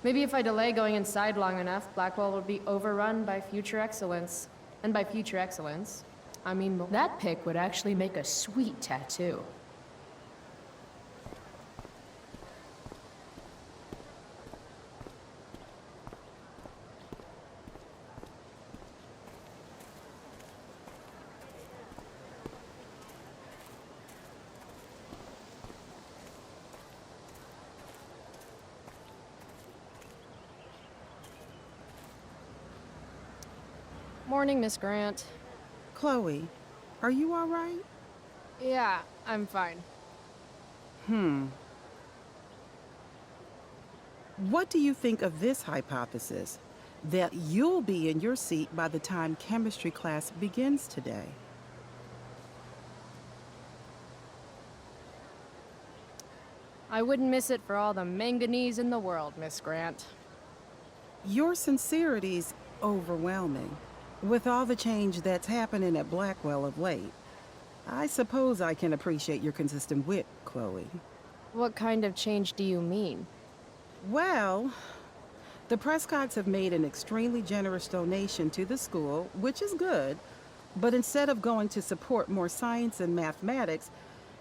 Maybe if I delay going inside long enough, Blackwell will be overrun by future excellence. And by future excellence, I mean that pic would actually make a sweet tattoo. Morning, Miss Grant. Chloe, are you all right? Yeah, I'm fine. What do you think of this hypothesis? That you'll be in your seat by the time chemistry class begins today. I wouldn't miss it for all the manganese in the world, Miss Grant. Your sincerity's overwhelming. With all the change that's happening at Blackwell of late, I suppose I can appreciate your consistent wit, Chloe. What kind of change do you mean? Well, the Prescotts have made an extremely generous donation to the school, which is good, but instead of going to support more science and mathematics,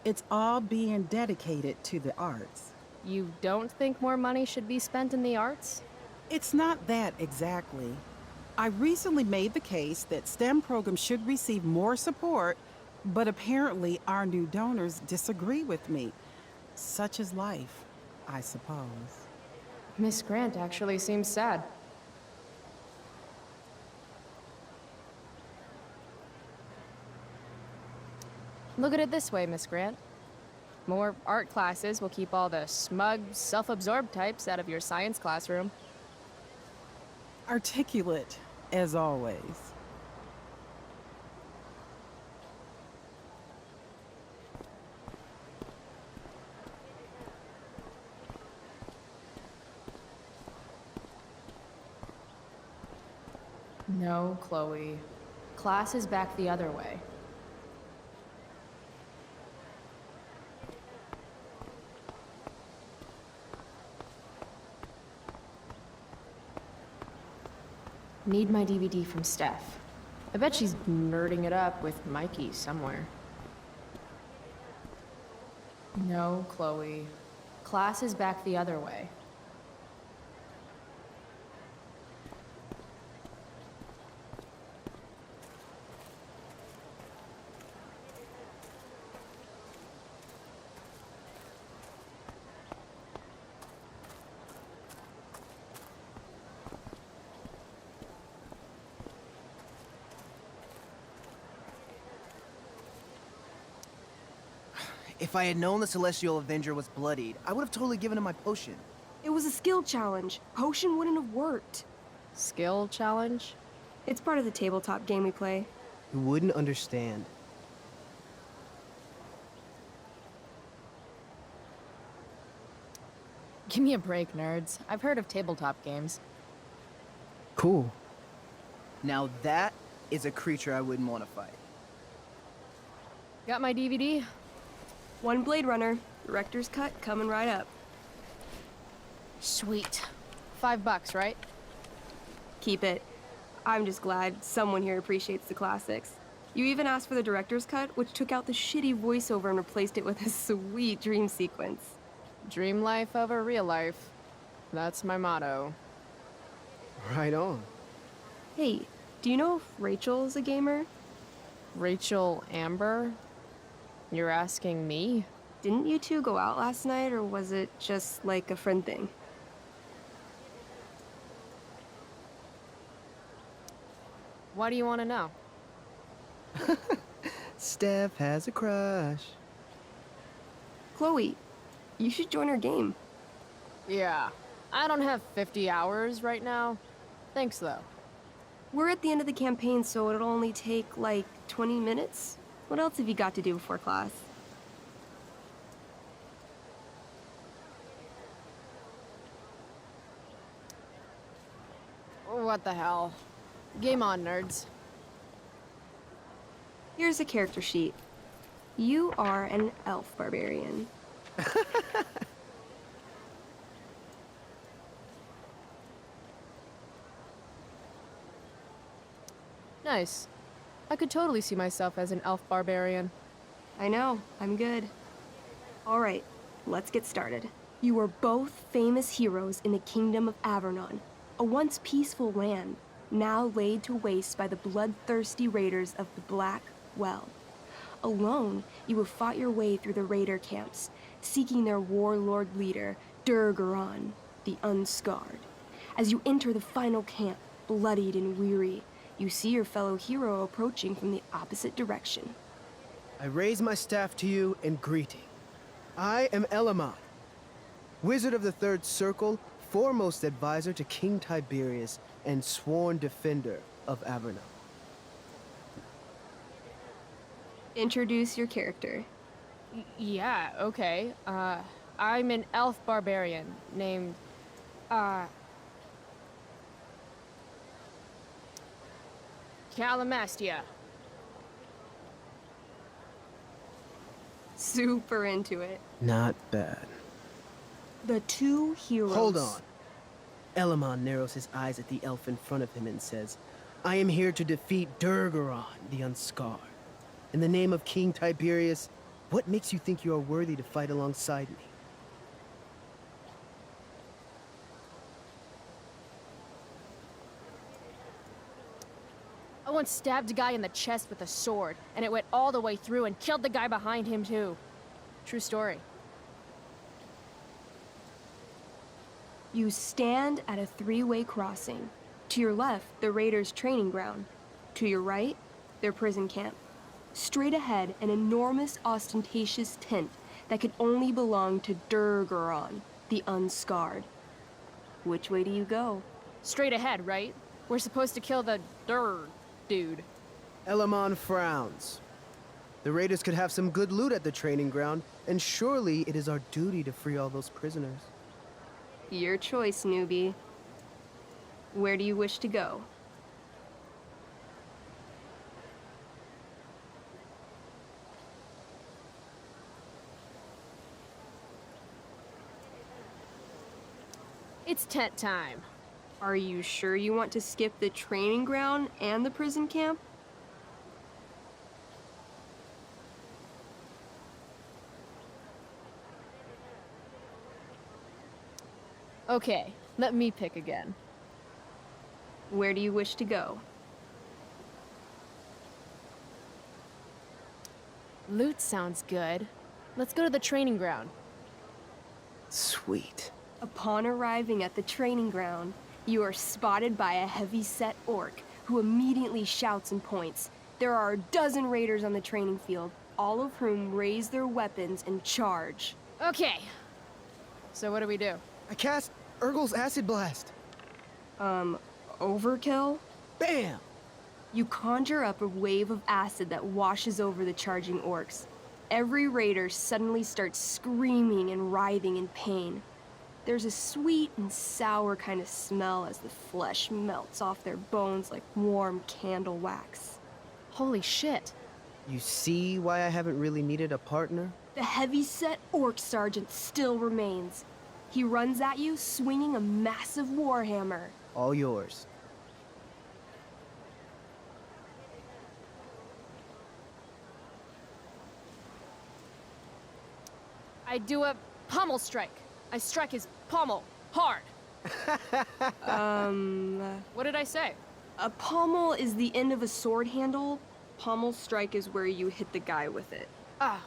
it's all being dedicated to the arts. You don't think more money should be spent in the arts? It's not that exactly. I recently made the case that STEM programs should receive more support, but apparently our new donors disagree with me. Such is life, I suppose. Miss Grant actually seems sad. Look at it this way, Miss Grant. More art classes will keep all the smug, self-absorbed types out of your science classroom. Articulate, as always. No, Chloe. Class is back the other way. Need my DVD from Steph. I bet she's nerding it up with Mikey somewhere. No, Chloe. Class is back the other way. If I had known the Celestial Avenger was bloodied, I would have totally given him my potion. It was a skill challenge. Potion wouldn't have worked. Skill challenge? It's part of the tabletop game we play. You wouldn't understand. Give me a break, nerds. I've heard of tabletop games. Cool. Now that is a creature I wouldn't want to fight. Got my DVD? One Blade Runner, director's cut coming right up. Sweet. $5, right? Keep it. I'm just glad someone here appreciates the classics. You even asked for the director's cut, which took out the shitty voiceover and replaced it with a sweet dream sequence. Dream life over real life. That's my motto. Right on. Hey, do you know if Rachel's a gamer? Rachel Amber? You're asking me? Didn't you two go out last night, or was it just like a friend thing? Why do you want to know? Steph has a crush. Chloe, you should join our game. Yeah. I don't have 50 hours right now. Thanks, though. We're at the end of the campaign, so it'll only take, like, 20 minutes. What else have you got to do before class? What the hell? Game on, nerds. Here's a character sheet. You are an elf barbarian. Nice. I could totally see myself as an elf barbarian. I know, I'm good. Alright, let's get started. You are both famous heroes in the Kingdom of Avernon, a once peaceful land, now laid to waste by the bloodthirsty raiders of the Black Well. Alone, you have fought your way through the raider camps, seeking their warlord leader, Durgaron, the Unscarred. As you enter the final camp, bloodied and weary, you see your fellow hero approaching from the opposite direction. I raise my staff to you in greeting. I am Elamon, Wizard of the Third Circle, foremost advisor to King Tiberius, and sworn defender of Avernon. Introduce your character. Yeah, okay. I'm an elf barbarian named, Calamastia. Super into it. Not bad. The two heroes. Hold on. Elamon narrows his eyes at the elf in front of him and says, I am here to defeat Durgaron, the Unscarred. In the name of King Tiberius, what makes you think you are worthy to fight alongside me? I once stabbed a guy in the chest with a sword, and it went all the way through and killed the guy behind him too. True story. You stand at a three-way crossing. To your left, the raiders' training ground. To your right, their prison camp. Straight ahead, an enormous, ostentatious tent that could only belong to Durgaron, the Unscarred. Which way do you go? Straight ahead, right? We're supposed to kill the dude. Elamon frowns. The raiders could have some good loot at the training ground, and surely it is our duty to free all those prisoners. Your choice, newbie. Where do you wish to go? It's tent time. Are you sure you want to skip the training ground and the prison camp? Okay, let me pick again. Where do you wish to go? Loot sounds good. Let's go to the training ground. Sweet. Upon arriving at the training ground, you are spotted by a heavy-set orc who immediately shouts and points. There are a dozen raiders on the training field, all of whom raise their weapons and charge. Okay. So what do we do? I cast Urgel's Acid Blast. Overkill? Bam! You conjure up a wave of acid that washes over the charging orcs. Every raider suddenly starts screaming and writhing in pain. There's a sweet and sour kind of smell as the flesh melts off their bones like warm candle wax. Holy shit. You see why I haven't really needed a partner? The heavy-set orc sergeant still remains. He runs at you, swinging a massive warhammer. All yours. I do a pommel strike. I strike his pommel hard. What did I say? A pommel is the end of a sword handle. Pommel strike is where you hit the guy with it. Ah,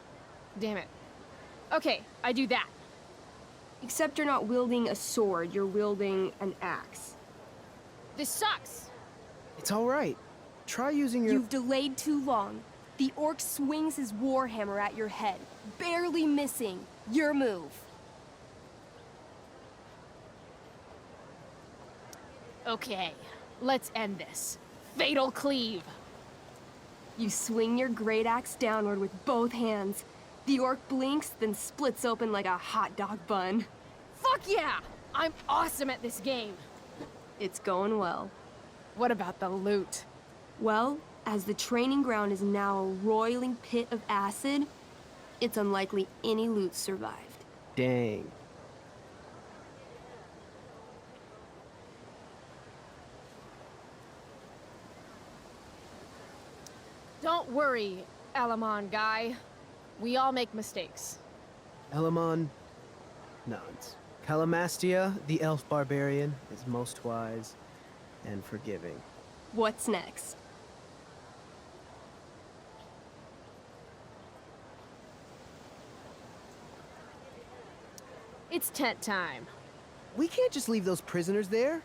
damn it. Okay, I do that. Except you're not wielding a sword, you're wielding an axe. This sucks. It's all right. Try using your... You've delayed too long. The orc swings his warhammer at your head, barely missing. Your move. Okay, let's end this. Fatal cleave. You swing your great axe downward with both hands. The orc blinks, then splits open like a hot dog bun. Fuck yeah! I'm awesome at this game. It's going well. What about the loot? Well, as the training ground is now a roiling pit of acid, it's unlikely any loot survived. Dang. worry, Alamon guy. We all make mistakes. Elamon nods. Calamastia, the elf barbarian, is most wise and forgiving. What's next? It's tent time. We can't just leave those prisoners there.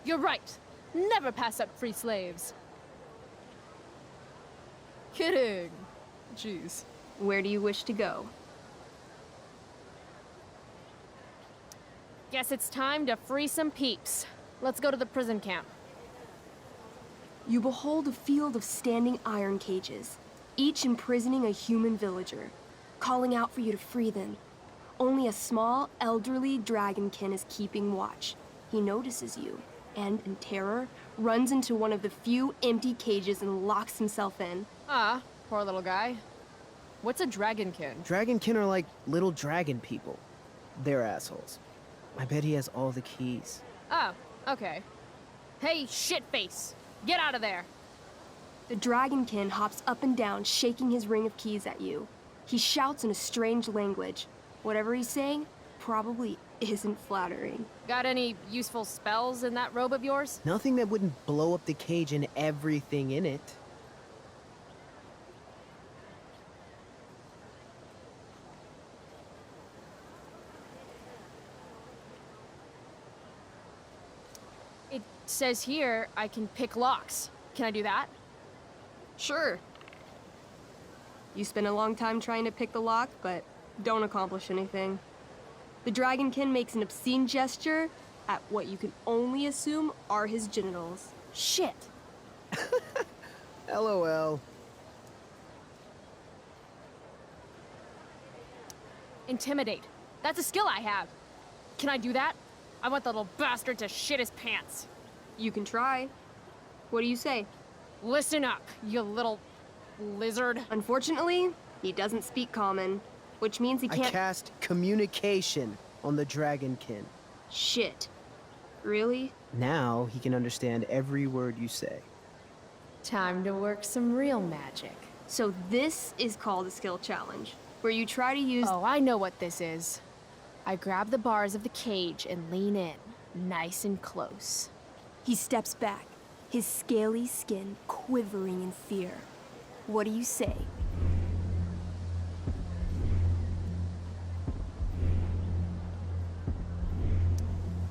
You're right. Never pass up free slaves. Kidding. Jeez. Where do you wish to go? Guess it's time to free some peeps. Let's go to the prison camp. You behold a field of standing iron cages, each imprisoning a human villager, calling out for you to free them. Only a small, elderly dragonkin is keeping watch. He notices you, and in terror, runs into one of the few empty cages and locks himself in. Ah, poor little guy. What's a dragonkin? Dragonkin are like little dragon people. They're assholes. I bet he has all the keys. Oh, okay. Hey, shitface! Get out of there! The dragonkin hops up and down, shaking his ring of keys at you. He shouts in a strange language. Whatever he's saying probably isn't flattering. Got any useful spells in that robe of yours? Nothing that wouldn't blow up the cage and everything in it. It says here I can pick locks. Can I do that? Sure. You spend a long time trying to pick the lock, but don't accomplish anything. The dragonkin makes an obscene gesture at what you can only assume are his genitals. Shit! LOL. Intimidate. That's a skill I have. Can I do that? I want the little bastard to shit his pants. You can try. What do you say? Listen up, you little lizard. Unfortunately, he doesn't speak common, which means he I can't. cast communication on the dragonkin. Shit. Really? Now he can understand every word you say. Time to work some real magic. So this is called a skill challenge, where you try to use. Oh, I know what this is. I grab the bars of the cage and lean in, nice and close. He steps back, his scaly skin quivering in fear. What do you say?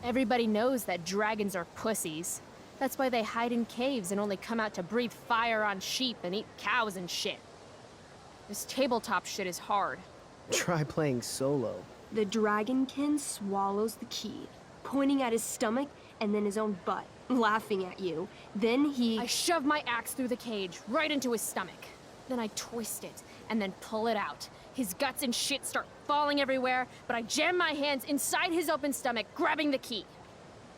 Everybody knows that dragons are pussies. That's why they hide in caves and only come out to breathe fire on sheep and eat cows and shit. This tabletop shit is hard. Try playing solo. The dragonkin swallows the key, pointing at his stomach and then his own butt, laughing at you. Then he. I shove my axe through the cage, right into his stomach. Then I twist it, and then pull it out. His guts and shit start falling everywhere, but I jam my hands inside his open stomach, grabbing the key.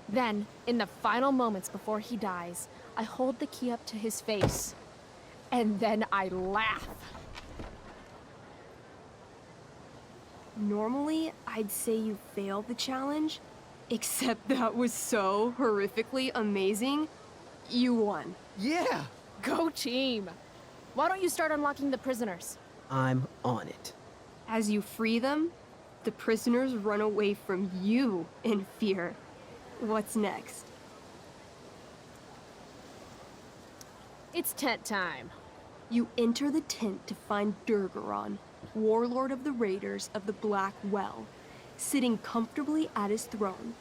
Then, in the final moments before he dies, I hold the key up to his face. And then I laugh. Normally, I'd say you failed the challenge, except that was so horrifically amazing. You won. Yeah! Go team! Why don't you start unlocking the prisoners? I'm on it. As you free them, the prisoners run away from you in fear. What's next? It's tent time. You enter the tent to find Durgaron, warlord of the Raiders of the Black Well, sitting comfortably at his throne.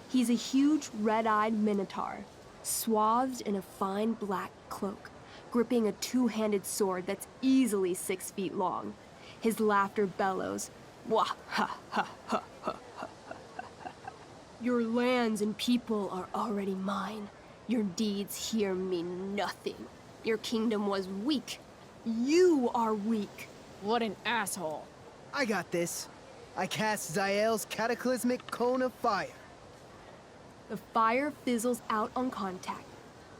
He's a huge red-eyed minotaur, swathed in a fine black cloak, gripping a two-handed sword that's easily 6 feet long. His laughter bellows, "Wah ha ha ha ha ha ha ha. Your lands and people are already mine. Your deeds here mean nothing. Your kingdom was weak. You are weak." What an asshole. I got this. I cast Zael's cataclysmic cone of fire. The fire fizzles out on contact.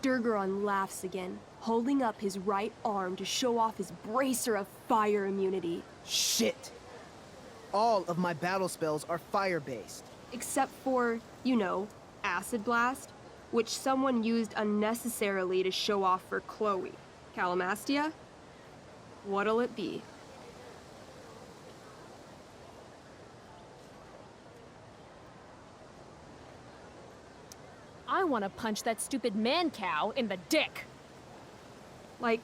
Durgaron laughs again, holding up his right arm to show off his bracer of fire immunity. Shit! All of my battle spells are fire-based. Except for, you know, Acid Blast, which someone used unnecessarily to show off for Chloe. Calamastia? What'll it be? I want to punch that stupid man cow in the dick. Like,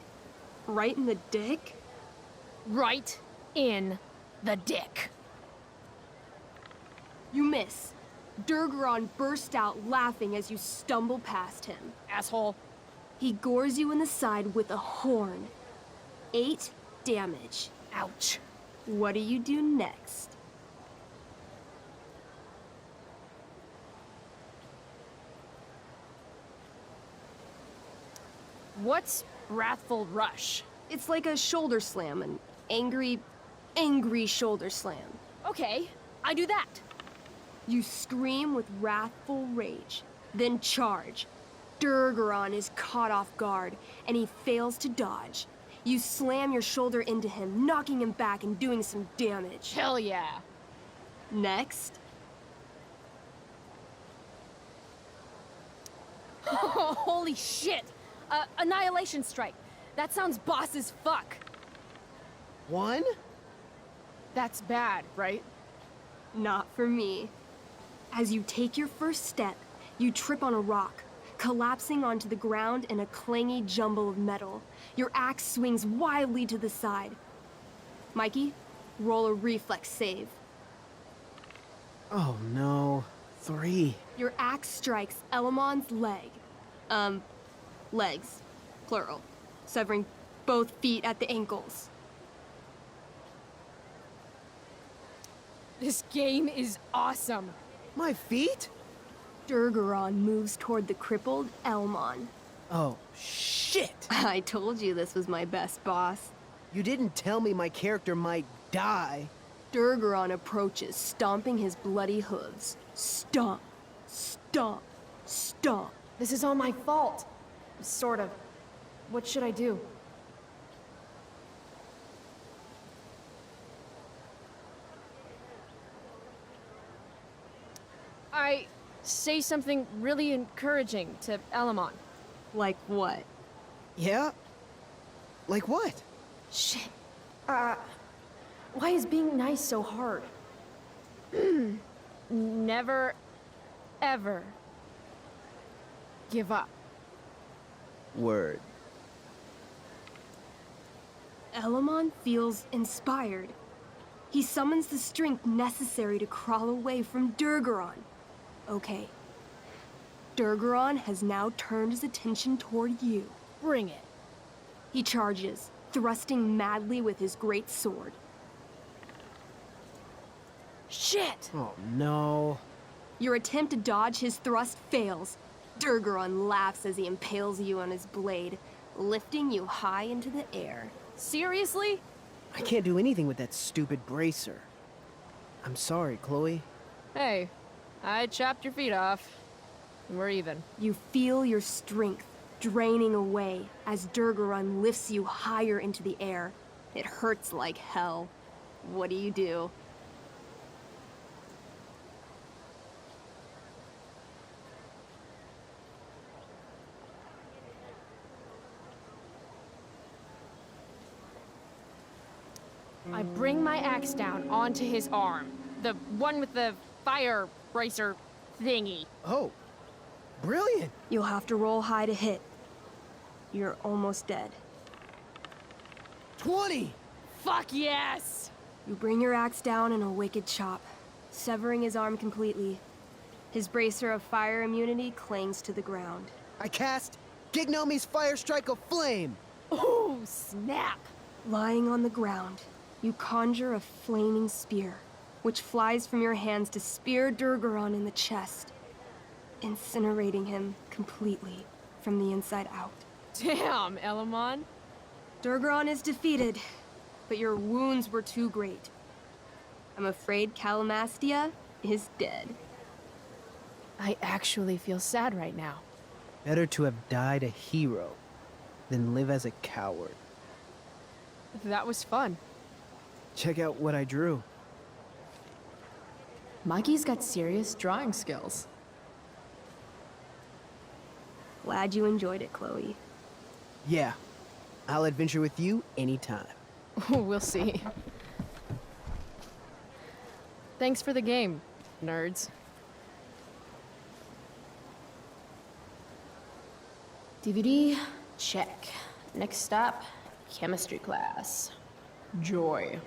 right in the dick? Right in the dick. You miss. Durgaron burst out laughing as you stumble past him. Asshole. He gores you in the side with a horn. 8 damage. Ouch. What do you do next? What's Wrathful Rush? It's like a shoulder slam, an angry shoulder slam. Okay, I do that. You scream with wrathful rage, then charge. Durgaron is caught off guard, and he fails to dodge. You slam your shoulder into him, knocking him back and doing some damage. Hell yeah. Next, Holy shit! Annihilation Strike. That sounds boss as fuck. 1? That's bad, right? not for me. As you take your first step, you trip on a rock, collapsing onto the ground in a clangy jumble of metal. Your axe swings wildly to the side. Mikey, roll a reflex save. Oh no. 3. Your axe strikes Elamon's leg. Legs. Plural. Severing both feet at the ankles. This game is awesome. My feet? Durgaron moves toward the crippled Elmon. Oh, shit! I told you this was my best boss. You didn't tell me my character might die. Durgaron approaches, stomping his bloody hooves. Stomp, stomp, stomp. This is all my fault. Sort of. What should I do? I say something really encouraging to Elamon. Like what? Yeah? Like what? Shit. Why is being nice so hard? Never, ever give up. Word. Elamon feels inspired. He summons the strength necessary to crawl away from Durgaron. Okay. Durgaron has now turned his attention toward you. Bring it. He charges, thrusting madly with his great sword. Shit! Oh no. Your attempt to dodge his thrust fails. Durgaron laughs as he impales you on his blade, lifting you high into the air. Seriously? I can't do anything with that stupid bracer. I'm sorry, Chloe. Hey, I chopped your feet off. We're even. You feel your strength draining away as Durgaron lifts you higher into the air. It hurts like hell. What do? I bring my axe down onto his arm. The one with the fire bracer thingy. Oh. Brilliant! You'll have to roll high to hit. You're almost dead. 20! Fuck yes! You bring your axe down in a wicked chop, severing his arm completely. His bracer of fire immunity clings to the ground. I cast Gignomi's Fire Strike of Flame! Ooh, snap! Lying on the ground, you conjure a flaming spear, which flies from your hands to spear Durgaron in the chest, incinerating him completely from the inside out. Damn, Elamon. Durgaron is defeated, but your wounds were too great. I'm afraid Calamastia is dead. I actually feel sad right now. Better to have died a hero than live as a coward. That was fun. Check out what I drew. Mikey's got serious drawing skills. Glad you enjoyed it, Chloe. Yeah, I'll adventure with you anytime. We'll see. Thanks for the game, nerds. DVD, check. Next stop, chemistry class. Joy.